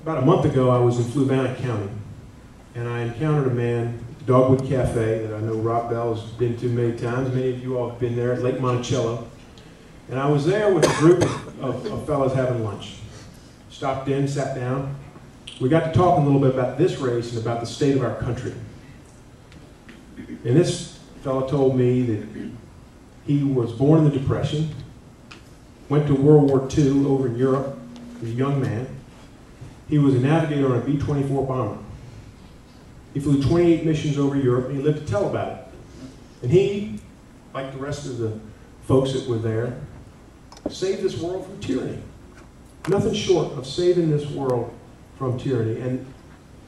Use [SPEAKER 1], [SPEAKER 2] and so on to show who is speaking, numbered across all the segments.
[SPEAKER 1] About a month ago, I was in Fluvanna County, and I encountered a man at the Dogwood Cafe that I know Rob Bell has been to many times. Many of you all have been there at Lake Monticello. And I was there with a group of fellows having lunch. Stopped in, sat down. We got to talking a little bit about this race and about the state of our country. And this fellow told me that he was born in the Depression, went to World War II over in Europe as a young man. He was a navigator on a B-24 bomber. He flew 28 missions over Europe, and he lived to tell about it. And he, like the rest of the folks that were there, saved this world from tyranny. Nothing short of saving this world from tyranny. And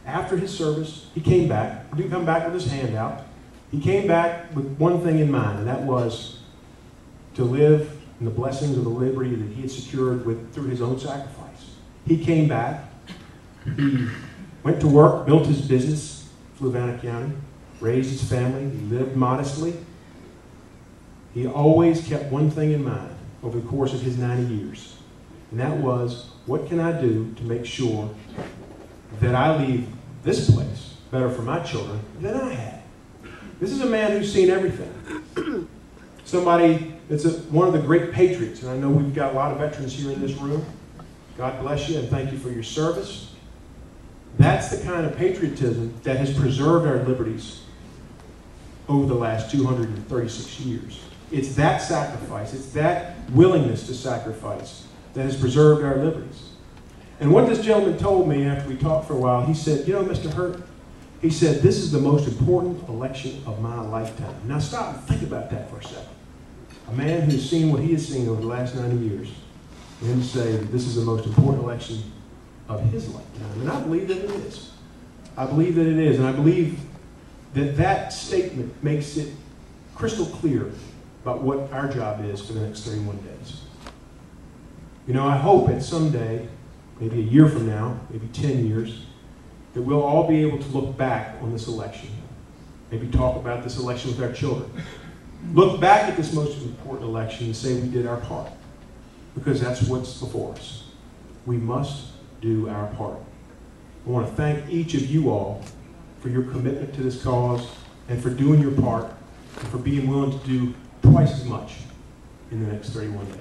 [SPEAKER 1] after his service, he came back. He didn't come back with his hand out. He came back with one thing in mind, and that was to live in the blessings of the liberty that he had secured through his own sacrifice. He came back. He went to work, built his business, Fluvanna County, raised his family, he lived modestly. He always kept one thing in mind over the course of his 90 years, and that was, what can I do to make sure that I leave this place better for my children than I had? This is a man who's seen everything. Somebody that's one of the great patriots, and I know we've got a lot of veterans here in this room. God bless you and thank you for your service. That's the kind of patriotism that has preserved our liberties over the last 236 years. It's that sacrifice, it's that willingness to sacrifice that has preserved our liberties. And what this gentleman told me after we talked for a while, he said, you know, Mr. Hurt, he said, this is the most important election of my lifetime. Now stop and think about that for a second. A man who's seen what he has seen over the last 90 years, and him say that this is the most important election of his lifetime. And I believe that it is. I believe that it is, and I believe that that statement makes it crystal clear about what our job is for the next 31 days. You know, I hope that someday, maybe a year from now, maybe 10 years, that we'll all be able to look back on this election. Maybe talk about this election with our children. Look back at this most important election and say we did our part, because that's what's before us. We must do our part. I want to thank each of you all for your commitment to this cause and for doing your part and for being willing to do twice as much in the next 31 days.